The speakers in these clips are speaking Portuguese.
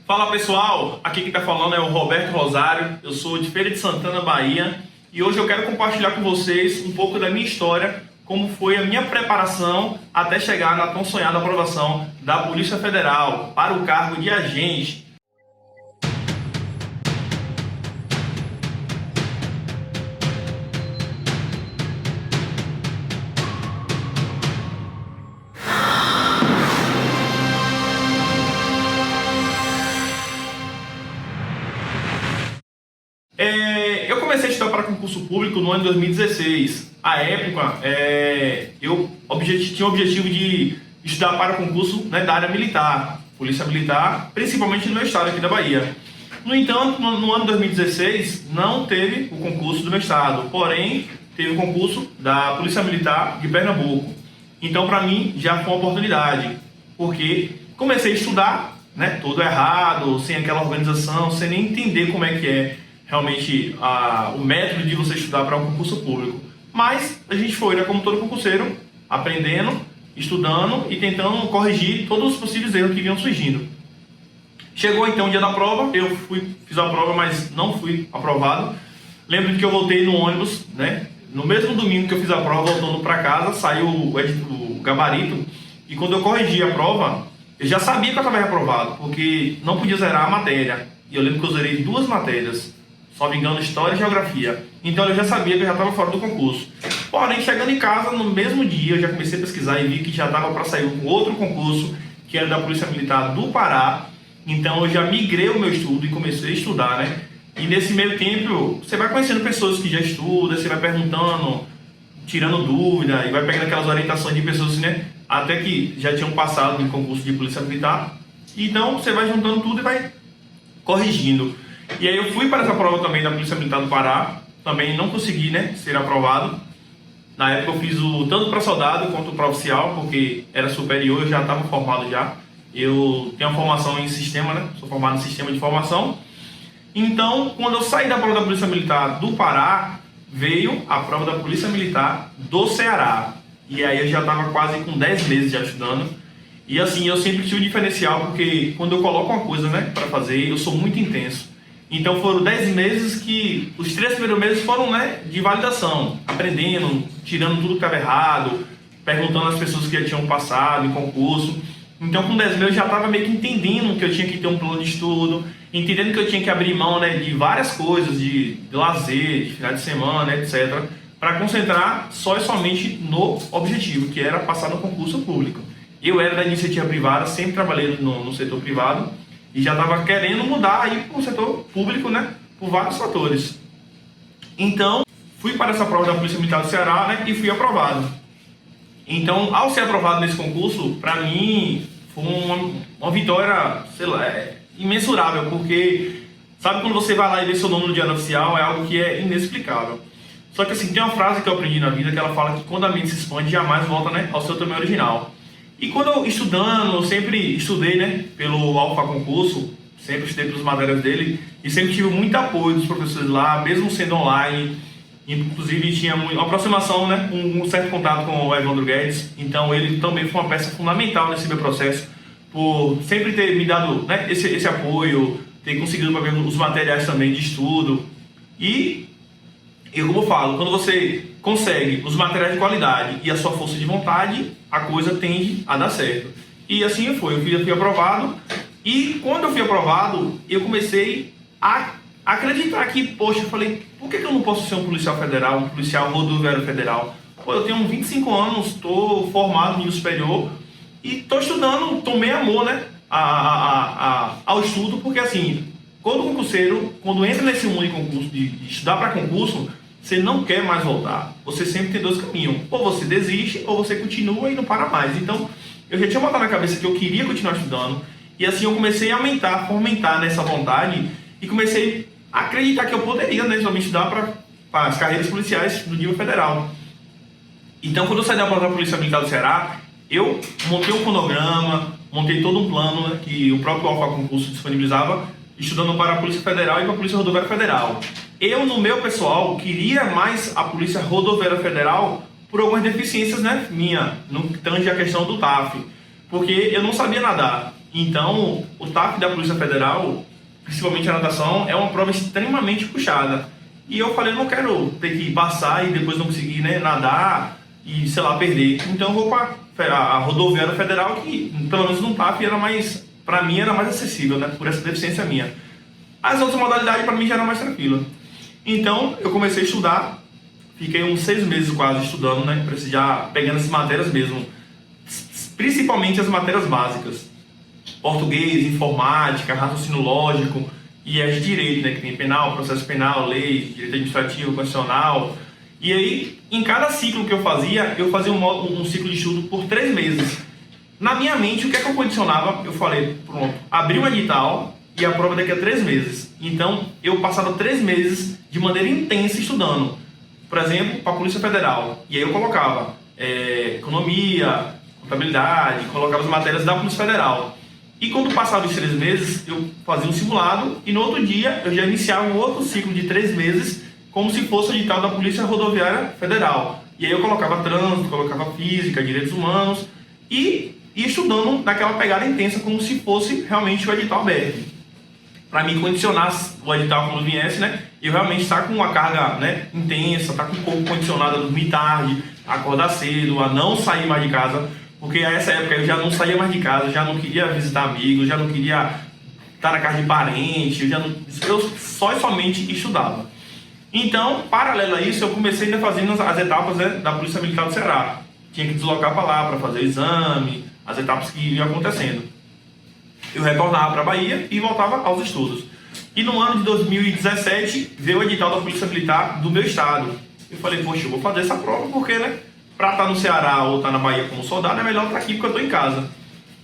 Fala pessoal, aqui quem está falando é o Roberto Rosário, eu sou de Feira de Santana, Bahia, e hoje eu quero compartilhar com vocês um pouco da minha história, como foi a minha preparação até chegar na tão sonhada aprovação da Polícia Federal para o cargo de agente. Eu comecei a estudar para concurso público no ano de 2016. À época, eu tinha o objetivo de estudar para concurso, né, da área militar, Polícia Militar, principalmente no meu estado aqui da Bahia. No entanto, no ano de 2016, não teve o concurso do meu estado, porém, teve o concurso da Polícia Militar de Pernambuco. Então, para mim, já foi uma oportunidade, porque comecei a estudar, né, todo errado, sem aquela organização, sem nem entender como é que é realmente o método de você estudar para um concurso público. Mas a gente foi, né, como todo concurseiro, aprendendo, estudando e tentando corrigir todos os possíveis erros que vinham surgindo. Chegou então o dia da prova, eu fiz a prova, mas não fui aprovado. Lembro que eu voltei no ônibus, né? No mesmo domingo que eu fiz a prova, voltando para casa, saiu o gabarito, e quando eu corrigi a prova, eu já sabia que eu estava reprovado, porque não podia zerar a matéria. E eu lembro que eu zerei 2 matérias, só me engano, História e Geografia. Então eu já sabia que eu já estava fora do concurso. Porém, chegando em casa, no mesmo dia, eu já comecei a pesquisar e vi que já estava para sair um outro concurso, que era da Polícia Militar do Pará. Então eu já migrei o meu estudo e comecei a estudar, né? E nesse meio tempo, você vai conhecendo pessoas que já estudam, você vai perguntando, tirando dúvida, e vai pegando aquelas orientações de pessoas, né, até que já tinham passado em concurso de Polícia Militar. Então você vai juntando tudo e vai corrigindo. E aí eu fui para essa prova também da Polícia Militar do Pará, também não consegui, né, ser aprovado. Na época eu fiz tanto para soldado quanto para oficial, porque era superior, eu já estava formado já. Eu tenho uma formação em sistema, né, sou formado em sistema de formação. Então, quando eu saí da prova da Polícia Militar do Pará, veio a prova da Polícia Militar do Ceará. E aí eu já estava quase com 10 meses já estudando. E assim, eu sempre tive um diferencial, porque quando eu coloco uma coisa, né, para fazer, eu sou muito intenso. Então foram 10 meses que, os 3 primeiros meses foram, né, de validação, aprendendo, tirando tudo que estava errado, perguntando às pessoas que já tinham passado em concurso. Então com 10 meses eu já estava meio que entendendo que eu tinha que ter um plano de estudo, entendendo que eu tinha que abrir mão, né, de várias coisas, de lazer, de final de semana, etc., para concentrar só e somente no objetivo, que era passar no concurso público. Eu era da iniciativa privada, sempre trabalhei no setor privado, e já estava querendo mudar aí para o setor público, né, por vários fatores. Então, fui para essa prova da Polícia Militar do Ceará, né, e fui aprovado. Então, ao ser aprovado nesse concurso, para mim, foi uma vitória, sei lá, imensurável, porque sabe quando você vai lá e vê seu nome no diário oficial, é algo que é inexplicável. Só que assim, tem uma frase que eu aprendi na vida, que ela fala que quando a mente se expande, jamais volta, né, ao seu tamanho original. E quando eu estudando, eu sempre estudei, né, pelo Alfa Concurso, sempre estudei pelas matérias dele, e sempre tive muito apoio dos professores lá, mesmo sendo online. Inclusive tinha uma aproximação, né, um certo contato com o Evandro Guedes, então ele também foi uma peça fundamental nesse meu processo, por sempre ter me dado, né, esse apoio, ter conseguido para ver os materiais também de estudo. E como eu falo, quando você consegue os materiais de qualidade e a sua força de vontade, a coisa tende a dar certo. E assim foi, eu fui aprovado, e quando eu fui aprovado, eu comecei a acreditar que, poxa, eu falei, por que eu não posso ser um policial federal, um policial rodoviário federal? Pô, eu tenho 25 anos, estou formado no nível superior e estou estudando, tomei amor, né, ao estudo, porque assim, quando concurseiro, quando entra nesse mundo de concurso, de estudar para concurso, você não quer mais voltar. Você sempre tem 2 caminhos. Ou você desiste, ou você continua e não para mais. Então, eu já tinha botado na cabeça que eu queria continuar estudando, e assim eu comecei a fomentar nessa vontade, e comecei a acreditar que eu poderia, né, somente estudar para as carreiras policiais do nível federal. Então, quando eu saí da prova da Polícia Militar do Ceará, eu montei um cronograma, montei todo um plano, né, que o próprio Alfa Concurso disponibilizava, estudando para a Polícia Federal e para a Polícia Rodoviária Federal. Eu, no meu pessoal, queria mais a Polícia Rodoviária Federal por algumas deficiências, né, minha, no que tange a questão do TAF, porque eu não sabia nadar. Então, o TAF da Polícia Federal, principalmente a natação, é uma prova extremamente puxada. E eu falei, não quero ter que passar e depois não conseguir, né, nadar e, sei lá, perder. Então eu vou para a rodoviária federal, que pelo menos no TAF era mais, para mim era mais acessível, né, por essa deficiência minha. As outras modalidades para mim já eram mais tranquilas. Então eu comecei a estudar, fiquei uns 6 meses quase estudando, né, já pegando essas matérias mesmo, principalmente as matérias básicas. Português, informática, raciocínio lógico e as de direito, né, que tem penal, processo penal, lei, direito administrativo, constitucional. E aí, em cada ciclo que eu fazia um ciclo de estudo por 3 meses. Na minha mente, o que é que eu condicionava? Eu falei, pronto, abri um edital e a prova daqui a 3 meses. Então, eu passava 3 meses de maneira intensa estudando. Por exemplo, para a Polícia Federal. E aí eu colocava economia, contabilidade, colocava as matérias da Polícia Federal. E quando passava os 3 meses, eu fazia um simulado e no outro dia eu já iniciava um outro ciclo de 3 meses, como se fosse o edital da Polícia Rodoviária Federal. E aí eu colocava trânsito, colocava física, direitos humanos e ia estudando naquela pegada intensa, como se fosse realmente o edital aberto. Para me condicionar o edital quando viesse, né? Eu realmente estar com uma carga, né, intensa, estar com o corpo condicionado a dormir tarde, a acordar cedo, a não sair mais de casa. Porque nessa época eu já não saía mais de casa, já não queria visitar amigos, já não queria estar na casa de parente, eu só e somente estudava. Então, paralelo a isso, eu comecei ainda fazendo as etapas, né, da Polícia Militar do Ceará. Tinha que deslocar para lá para fazer o exame, as etapas que iam acontecendo. Eu retornava para a Bahia e voltava aos estudos. E no ano de 2017 veio o edital da Polícia Militar do meu estado. Eu falei, poxa, eu vou fazer essa prova porque, né, para estar no Ceará ou estar na Bahia como soldado, é melhor estar aqui porque eu estou em casa.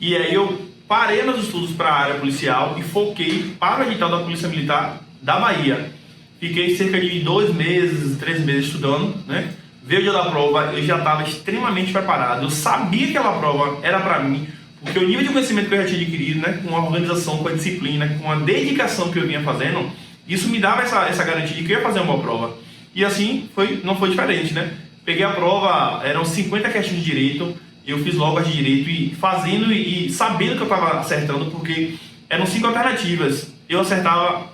E aí eu parei meus estudos para a área policial e foquei para o edital da Polícia Militar da Bahia. Fiquei cerca de 2 meses, 3 meses estudando, né? Veio o dia da prova, eu já estava extremamente preparado. Eu sabia que aquela prova era para mim, porque o nível de conhecimento que eu já tinha adquirido, né, com a organização, com a disciplina, com a dedicação que eu vinha fazendo, isso me dava essa garantia de que eu ia fazer uma boa prova. E assim não foi diferente, né? Peguei a prova, eram 50 questões de direito, eu fiz logo as de direito e fazendo e sabendo que eu estava acertando, porque eram 5 alternativas. Eu acertava,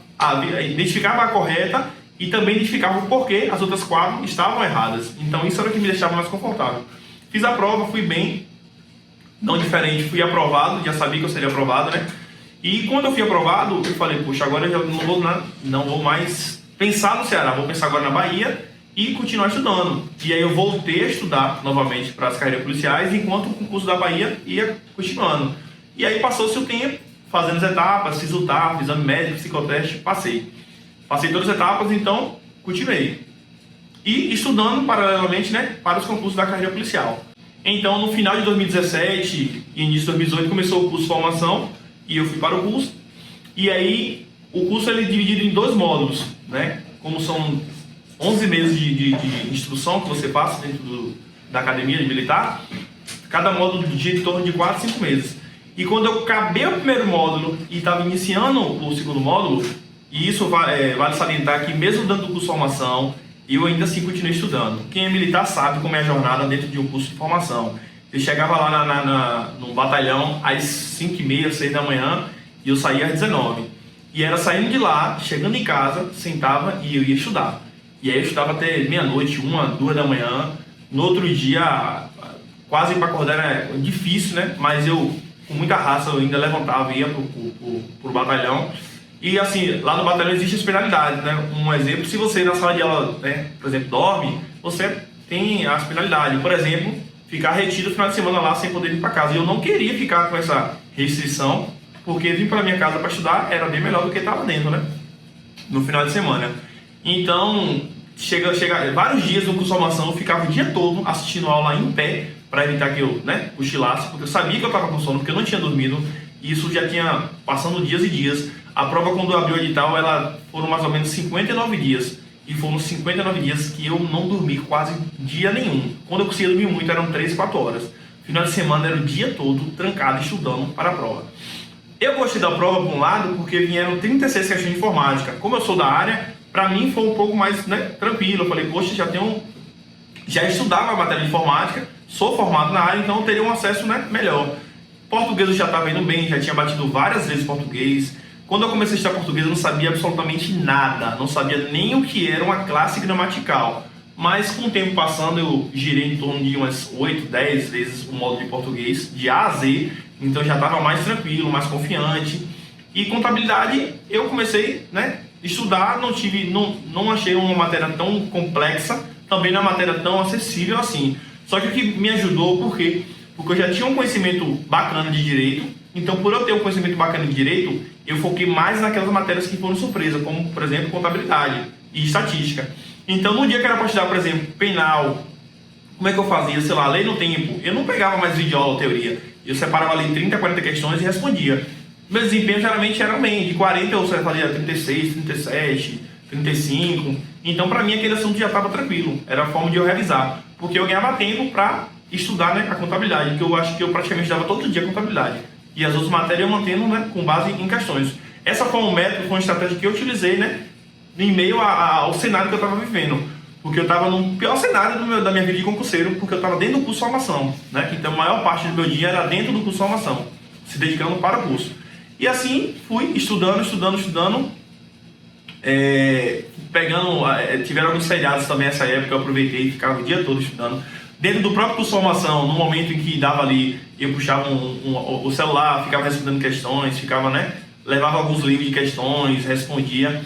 identificava a correta e também identificava o porquê as outras 4 estavam erradas. Então isso era o que me deixava mais confortável. Fiz a prova, fui bem, não diferente, fui aprovado, já sabia que eu seria aprovado, né? E quando eu fui aprovado, eu falei, puxa, agora eu já não vou mais pensar no Ceará, vou pensar agora na Bahia e continuar estudando. E aí eu voltei a estudar novamente para as carreiras policiais, enquanto o concurso da Bahia ia continuando. E aí passou-se o tempo, fazendo as etapas, fiz o TAF, exame médico, psicoteste, passei. Passei todas as etapas, então continuei. E estudando paralelamente, né, para os concursos da carreira policial. Então no final de 2017 e início de 2018 começou o curso de formação e eu fui para o curso. E aí o curso ele é dividido em 2 módulos, né, como são 11 meses de instrução que você passa dentro da academia de militar, cada módulo de em torno de 4 a 5 meses. E quando eu acabei o primeiro módulo e estava iniciando o segundo módulo, e isso vale salientar que mesmo dando o curso de formação, eu ainda assim continuei estudando. Quem é militar sabe como é a jornada dentro de um curso de formação. Eu chegava lá no batalhão às 5h30, 6 da manhã e eu saía às 19h. E era saindo de lá, chegando em casa, sentava e eu ia estudar. E aí eu estudava até meia-noite, 1, 2 da manhã. No outro dia, quase para acordar era difícil, né? Mas eu, com muita raça, eu ainda levantava e ia pro batalhão. E assim, lá no batalhão existe as penalidades, né? Um exemplo, se você na sala de aula, né, por exemplo, dorme, você tem as penalidades. Por exemplo, ficar retido no final de semana lá sem poder ir para casa. E eu não queria ficar com essa restrição, porque vir para minha casa para estudar era bem melhor do que estava dentro, né? No final de semana. Então, chega vários dias no curso de formação, eu ficava o dia todo assistindo aula em pé, para evitar que eu, né, cochilasse, porque eu sabia que eu estava com sono, porque eu não tinha dormido, e isso já tinha passando dias e dias. A prova, quando abriu o edital, foram mais ou menos 59 dias, e foram 59 dias que eu não dormi quase dia nenhum. Quando eu conseguia dormir muito, eram 3, 4 horas. Final de semana era o dia todo trancado, estudando para a prova. Eu gostei da prova, por um lado, porque vieram 36 questões de informática. Como eu sou da área, para mim foi um pouco mais, né, tranquilo. Eu falei, poxa, já estudava a matéria de informática, sou formado na área, então eu teria um acesso, né, melhor. Português eu já estava indo bem, já tinha batido várias vezes português. Quando eu comecei a estudar português, eu não sabia absolutamente nada, não sabia nem o que era uma classe gramatical. Mas com o tempo passando, eu girei em torno de umas 8, 10 vezes o módulo de português, de A a Z, então já estava mais tranquilo, mais confiante. E contabilidade, eu comecei, né, a estudar, não achei uma matéria tão complexa, também não é uma matéria tão acessível assim. Só que o que me ajudou, por quê? Porque eu já tinha um conhecimento bacana de direito, então por eu ter um conhecimento bacana de direito, eu foquei mais naquelas matérias que foram surpresa, como, por exemplo, contabilidade e estatística. Então, no dia que era para estudar, por exemplo, penal, como é que eu fazia? Sei lá, lei no tempo. Eu não pegava mais videoaula ou teoria. Eu separava ali 30, 40 questões e respondia. Meu desempenho geralmente era bem, de 40 eu fazia 36, 37, 35. Então, para mim, aquele assunto já estava tranquilo. Era a forma de eu revisar. Porque eu ganhava tempo para estudar, né, a contabilidade, que eu acho que eu praticamente dava todo dia contabilidade. E as outras matérias eu mantendo, né, com base em questões. Essa foi um método, foi uma estratégia que eu utilizei, né, em meio ao cenário que eu estava vivendo. Porque eu estava no pior cenário da minha vida de concurseiro, porque eu estava dentro do curso de formação, né? Então a maior parte do meu dia era dentro do curso de formação, se dedicando para o curso. E assim fui estudando. Tiveram alguns feriados também nessa época, eu aproveitei e ficava o dia todo estudando. Dentro do próprio curso de formação, no momento em que dava ali, eu puxava o celular, ficava respondendo questões, levava alguns livros de questões, respondia.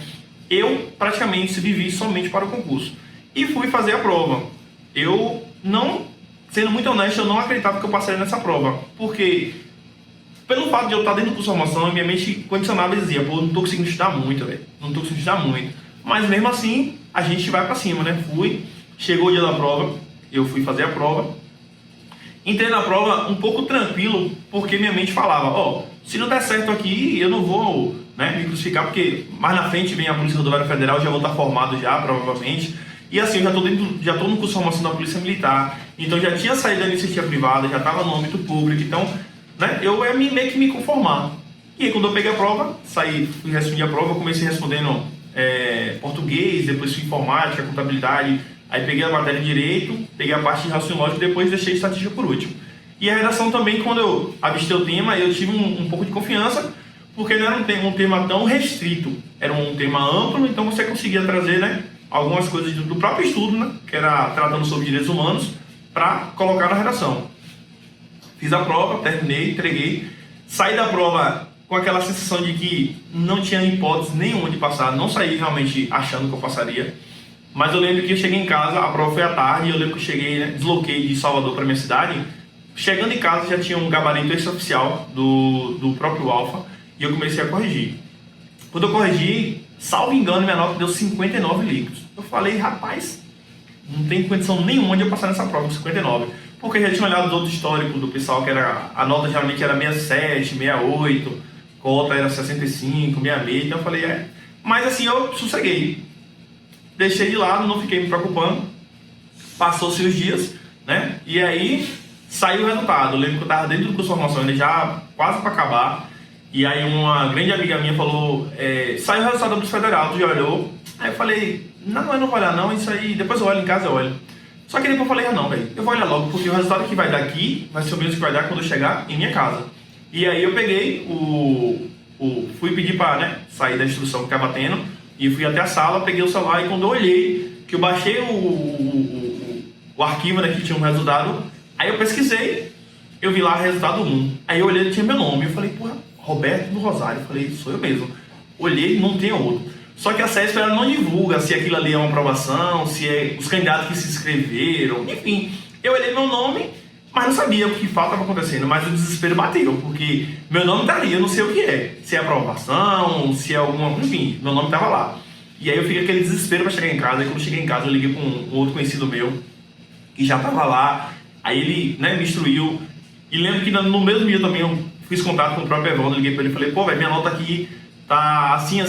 Eu praticamente vivi somente para o concurso. E fui fazer a prova. Eu não, sendo muito honesto, eu não acreditava que eu passaria nessa prova. Porque, pelo fato de eu estar dentro do curso de formação, minha mente condicionava e dizia, pô, não estou conseguindo estudar muito, velho. Não estou conseguindo estudar muito. Mas mesmo assim, a gente vai para cima, né? Chegou o dia da prova, eu fui fazer a prova. Entrei na prova um pouco tranquilo, porque minha mente falava, se não der certo aqui, eu não vou, né, me crucificar, porque mais na frente vem a Polícia Rodoviária Federal, já vou estar formado já, provavelmente. E assim, eu já estou no curso de formação da Polícia Militar, então já tinha saído da iniciativa privada, já estava no âmbito público, então, né, eu ia meio que me conformar. E aí, quando eu peguei a prova, fui responder a prova, eu comecei respondendo português, depois fui informática, contabilidade. Aí peguei a matéria de direito, peguei a parte de raciocínio lógico e depois deixei estatística por último. E a redação também, quando eu avistei o tema, eu tive um pouco de confiança, porque não era um tema tão restrito, era um tema amplo, então você conseguia trazer, né, algumas coisas do próprio estudo, né, que era tratando sobre direitos humanos, para colocar na redação. Fiz a prova, terminei, entreguei, saí da prova com aquela sensação de que não tinha hipótese nenhuma de passar, não saí realmente achando que eu passaria. Mas eu lembro que eu cheguei em casa, a prova foi à tarde, e eu lembro que eu cheguei, né, desloquei de Salvador para minha cidade. Chegando em casa já tinha um gabarito extraoficial do próprio Alfa, e eu comecei a corrigir. Quando eu corrigi, salvo engano, minha nota deu 59 líquidos. Eu falei, rapaz, não tem condição nenhuma de eu passar nessa prova com 59. Porque eu já tinha olhado os outros históricos do pessoal, que a nota geralmente era 67, 68, cota era 65, 66, então eu falei, Mas assim, eu sosseguei. Deixei de lado, não fiquei me preocupando. Passou-se os dias, né? E aí saiu o resultado. Eu lembro que eu estava dentro do curso de formação, ele já quase para acabar. E aí uma grande amiga minha falou, saiu o resultado do Federal, tu já olhou? Aí eu falei, não, eu não vou olhar não, isso aí, depois eu olho em casa, eu olho. Só que depois eu falei, não, velho, eu vou olhar logo, porque o resultado que vai dar aqui vai ser o mesmo que vai dar quando eu chegar em minha casa. E aí eu peguei fui pedir para, né, sair da instrução que estava tendo, e fui até a sala, peguei o celular, e quando eu olhei, que eu baixei o arquivo, né, que tinha um resultado, aí eu pesquisei, eu vi lá resultado 1. Aí eu olhei, tinha meu nome, eu falei, porra, Roberto do Rosário. Eu falei, sou eu mesmo. Olhei, não tem outro. Só que a CESP ela não divulga se aquilo ali é uma aprovação, se é os candidatos que se inscreveram, enfim. Eu olhei meu nome, mas não sabia o que fato estava acontecendo, mas o desespero bateu, porque meu nome tá ali, eu não sei o que é. Se é aprovação, se é alguma... Enfim, meu nome estava lá. E aí eu fiquei aquele desespero para chegar em casa, e quando eu cheguei em casa eu liguei para um outro conhecido meu, que já estava lá, aí ele, né, me instruiu, e lembro que no mesmo dia também eu fiz contato com o próprio Evandro, liguei para ele e falei, pô, velho, minha nota aqui tá assim,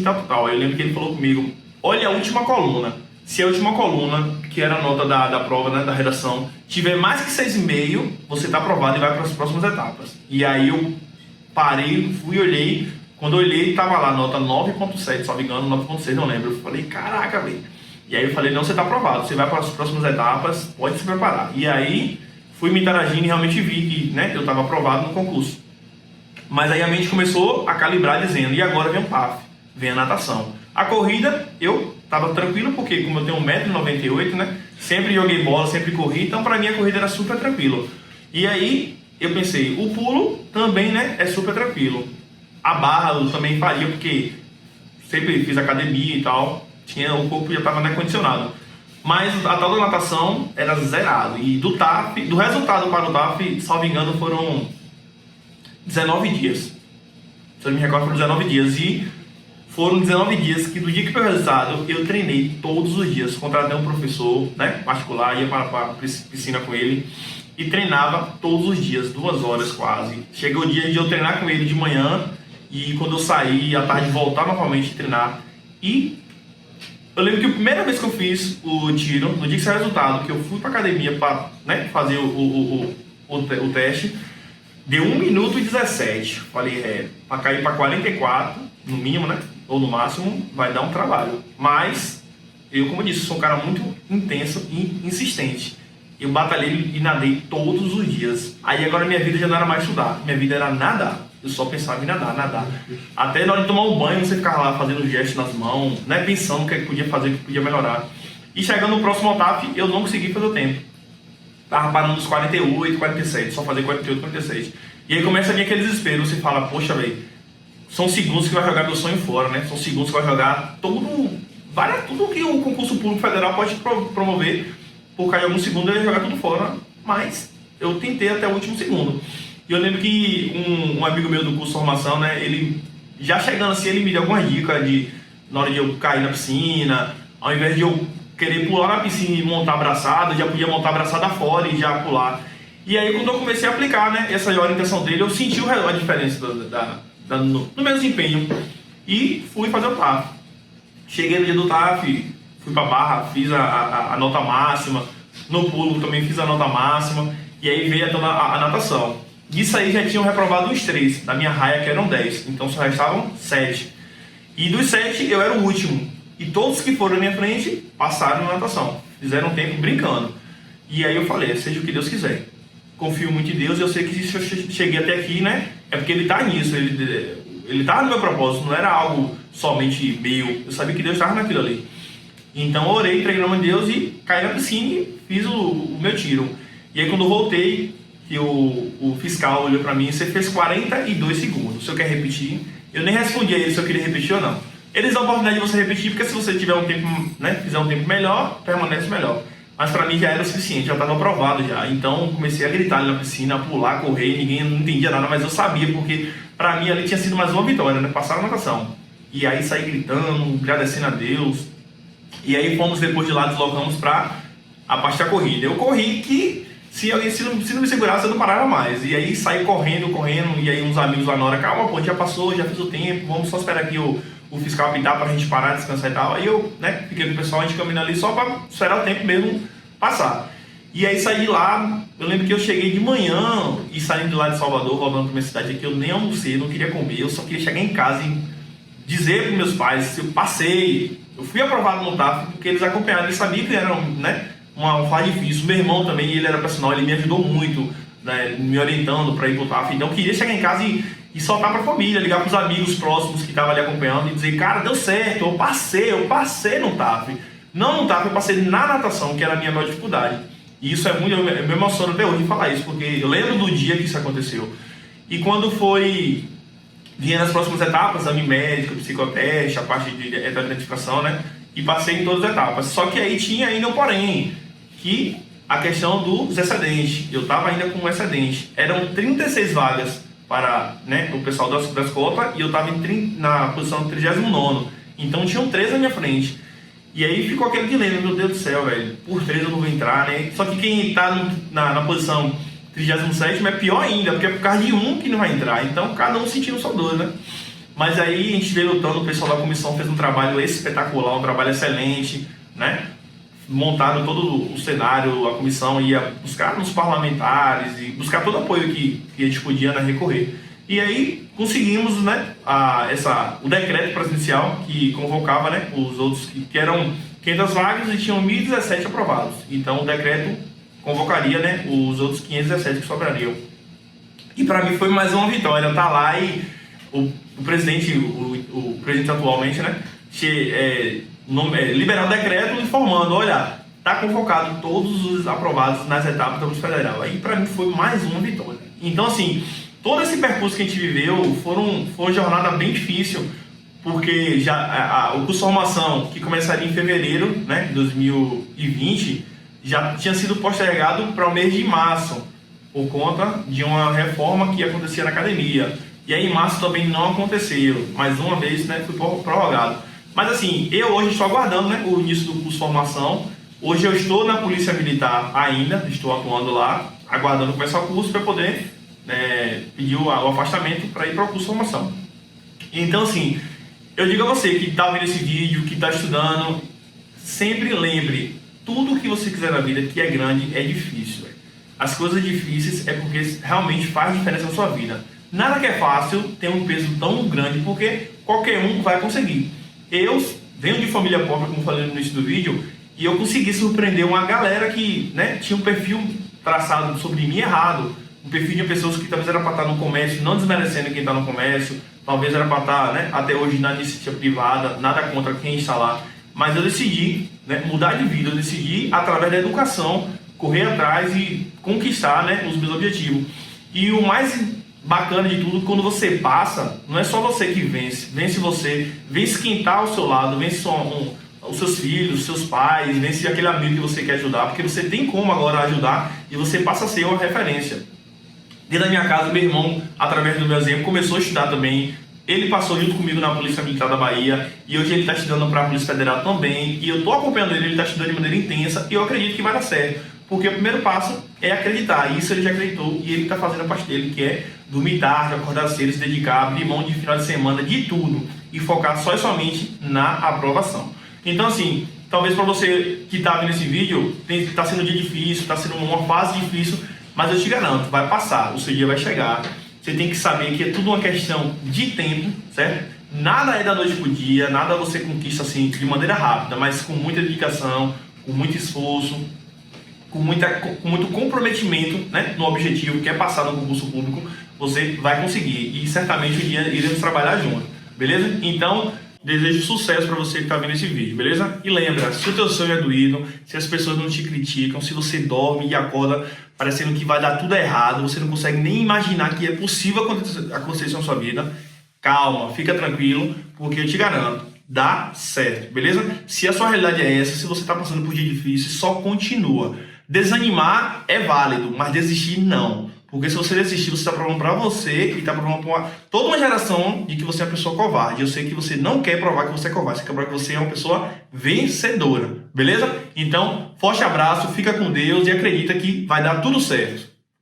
tal. Aí eu lembro que ele falou comigo, olha a última coluna, se a última coluna, que era a nota da prova, né, da redação, tiver mais que 6,5, você tá aprovado e vai para as próximas etapas. E aí eu parei, fui, olhei, quando eu olhei, tava lá, nota 9,7, salvo engano, 9,6, não lembro. Eu falei, caraca, velho. E aí eu falei, não, você tá aprovado, você vai para as próximas etapas, pode se preparar. E aí fui me interagindo e realmente vi que, né, eu estava aprovado no concurso. Mas aí a mente começou a calibrar dizendo, e agora vem o PAF, vem a natação. A corrida, eu estava tranquilo, porque como eu tenho 1,98 m, né, sempre joguei bola, sempre corri, então para mim a corrida era super tranquilo. E aí eu pensei, o pulo também, né, é super tranquilo. A barra eu também faria, porque sempre fiz academia e tal, o corpo já estava, né, condicionado. Mas a tal da natação era zerado. E do TAF, do resultado para o TAF, salvo engano, foram 19 dias. Se eu me recordo, foram 19 dias. E foram 19 dias que, do dia que foi o resultado, eu treinei todos os dias. Contratei um professor, né, particular, ia para a piscina com ele e treinava todos os dias, 2 horas quase. Chegou o dia de eu treinar com ele de manhã e quando eu saí, à tarde, voltar novamente a treinar. E eu lembro que a primeira vez que eu fiz o tiro, no dia que saiu o resultado, que eu fui para academia para, né, fazer o teste, deu 1 minuto e 17. Falei, para cair para 44, no mínimo, né, ou no máximo, vai dar um trabalho. Mas eu, como eu disse, sou um cara muito intenso e insistente. Eu batalhei e nadei todos os dias. Aí agora minha vida já não era mais estudar, minha vida era nadar. Eu só pensava em nadar. Até na hora de tomar um banho, você ficava lá fazendo gestos nas mãos, né, pensando o que podia fazer, o que podia melhorar. E chegando no próximo TAF, eu não consegui fazer o tempo. Tava parando nos 48, 47, só fazer 48, 46. E aí começa a vir aquele desespero, você fala, poxa, velho, são segundos que vai jogar meu sonho fora, né? São segundos que vai jogar tudo que o concurso público federal pode promover. Por cair algum segundo, ele ia jogar tudo fora, mas eu tentei até o último segundo. E eu lembro que um amigo meu do curso de formação, né, ele, já chegando assim, ele me deu algumas dicas na hora de eu cair na piscina, ao invés de eu querer pular na piscina e montar a braçada, já podia montar a braçada fora e já pular. E aí quando eu comecei a aplicar, né, essa orientação dele, eu senti a diferença no meu desempenho e fui fazer o TAF. Cheguei no dia do TAF, fui pra barra, fiz a nota máxima, no pulo também fiz a nota máxima, e aí veio a natação. Isso aí já tinham reprovado os 3, da minha raia que eram 10, então só restavam 7. E dos 7 eu era o último, e todos que foram na minha frente passaram na natação, fizeram um tempo brincando. E aí eu falei, seja o que Deus quiser. Confio muito em Deus, eu sei que se eu cheguei até aqui, né, é porque Ele tá nisso, Ele tá no meu propósito, não era algo somente meu, eu sabia que Deus estava naquilo ali. Então eu orei, treinando em Deus e caí na piscina e fiz o meu tiro. E aí quando eu voltei, que o fiscal olhou pra mim, você fez 42 segundos, se eu quer repetir, eu nem respondi a ele se eu queria repetir ou não. Eles dão a oportunidade de você repetir, porque se você tiver um tempo, né, fizer um tempo melhor, permanece melhor. Mas pra mim já era o suficiente, já estava aprovado já. Então comecei a gritar ali na piscina, a pular, a correr, ninguém não entendia nada, mas eu sabia, porque pra mim ali tinha sido mais uma vitória, né, passar a natação. E aí saí gritando, agradecendo a Deus. E aí fomos depois de lá, deslocamos pra a parte da corrida. Eu corri que se não me segurasse eu não parava mais. E aí saí correndo, e aí uns amigos lá na hora, calma pô, já passou, já fiz o tempo, vamos só esperar aqui o fiscal apitar pra gente parar, descansar e tal. Aí eu, né, fiquei com o pessoal, a gente caminhando ali só pra esperar o tempo mesmo passar. E aí saí de lá, eu lembro que eu cheguei de manhã e saindo de lá de Salvador, voltando pra minha cidade aqui, eu nem almocei, não queria comer, eu só queria chegar em casa e dizer pros meus pais, eu passei, eu fui aprovado no TAF, porque eles acompanharam, eles sabiam que era, né, uma fase difícil. Meu irmão também, ele era personal, ele me ajudou muito, né, me orientando para ir pro TAF. Então eu queria chegar em casa e soltar para a família, ligar para os amigos próximos que estavam ali acompanhando e dizer, cara, deu certo, eu passei no TAF. Não no TAF, eu passei na natação, que era a minha maior dificuldade. E isso é muito, eu me emociono até hoje de falar isso, porque eu lembro do dia que isso aconteceu. E quando vinha nas próximas etapas, exame médico, psicoteste, a parte de identificação, né? E passei em todas as etapas. Só que aí tinha ainda um porém, que a questão dos excedentes. Eu estava ainda com um excedente. Eram 36 vagas para, né, o pessoal da escolta e eu estava na posição 39º. Então tinham 3 na minha frente. E aí ficou aquele dilema, meu Deus do céu, velho. Por 3 eu não vou entrar, né? Só que quem está na posição 37º é pior ainda, porque é por causa de um que não vai entrar. Então cada um sentindo sua dor, né? Mas aí a gente veio lutando, o pessoal da comissão fez um trabalho espetacular, um trabalho excelente, né? Montaram todo o cenário, a comissão ia buscar nos parlamentares e buscar todo o apoio que a gente podia, né, recorrer. E aí conseguimos, né, o decreto presidencial que convocava, né, os outros que eram 500 vagas e tinham 1.017 aprovados. Então o decreto convocaria, né, os outros 517 que sobrariam. E para mim foi mais uma vitória, tá lá e o presidente, o presidente atualmente, né, liberar o decreto informando, olha, tá convocado todos os aprovados nas etapas da Polícia Federal. Aí para mim foi mais uma vitória. Então assim, todo esse percurso que a gente viveu foi uma jornada bem difícil, porque já o curso de formação, que começaria em fevereiro, né, de 2020, já tinha sido postergado para o mês de março, por conta de uma reforma que acontecia na academia. E aí em março também não aconteceu, mais uma vez, né, foi prorrogado. Mas assim, eu hoje estou aguardando, né, o início do curso de formação. Hoje eu estou na Polícia Militar ainda, estou atuando lá, aguardando começar o curso para poder pedir o afastamento para ir para o curso de formação. Então assim, eu digo a você que está vendo esse vídeo, que está estudando, sempre lembre, tudo que você quiser na vida que é grande é difícil. As coisas difíceis é porque realmente faz diferença na sua vida. Nada que é fácil tem um peso tão grande, porque qualquer um vai conseguir. Eu venho de família pobre, como falei no início do vídeo, e eu consegui surpreender uma galera que, né, tinha um perfil traçado sobre mim errado. Um perfil de pessoas que talvez era para estar no comércio, não desmerecendo quem está no comércio, talvez era para estar, né, até hoje na iniciativa privada, nada contra quem está lá. Mas eu decidi, né, mudar de vida, eu decidi, através da educação, correr atrás e conquistar, né, os meus objetivos. E o mais bacana de tudo, quando você passa, não é só você que vence, vence você, vence quem está ao seu lado, vence os seus filhos, os seus pais, vence aquele amigo que você quer ajudar, porque você tem como agora ajudar e você passa a ser uma referência. Dentro da minha casa, meu irmão, através do meu exemplo, começou a estudar também. Ele passou junto comigo na Polícia Militar da Bahia e hoje ele está estudando para a Polícia Federal também. E eu estou acompanhando ele está estudando de maneira intensa e eu acredito que vai dar certo. Porque o primeiro passo é acreditar, e isso ele já acreditou e ele está fazendo a parte dele, que é dormir tarde, acordar cedo, se dedicar, abrir mão de final de semana, de tudo e focar só e somente na aprovação. Então assim, talvez para você que está vendo esse vídeo, está sendo um dia difícil, está sendo uma fase difícil, mas eu te garanto, vai passar, o seu dia vai chegar. Você tem que saber que é tudo uma questão de tempo, certo? Nada é da noite pro dia, nada você conquista assim de maneira rápida, mas com muita dedicação, com muito esforço, com muito comprometimento, né, no objetivo que é passar no concurso público, você vai conseguir. E certamente um dia iremos trabalhar juntos, beleza? Então, desejo sucesso para você que está vendo esse vídeo, beleza? E lembra, se o teu sonho é doído, se as pessoas não te criticam, se você dorme e acorda parecendo que vai dar tudo errado, você não consegue nem imaginar que é possível acontecer isso na sua vida, calma, fica tranquilo, porque eu te garanto, dá certo, beleza? Se a sua realidade é essa, se você está passando por dia difícil, só continua. Desanimar é válido, mas desistir não. Porque se você desistir, você está provando para você e está provando para toda uma geração de que você é uma pessoa covarde. Eu sei que você não quer provar que você é covarde, você quer provar que você é uma pessoa vencedora, beleza? Então, forte abraço, fica com Deus e acredita que vai dar tudo certo.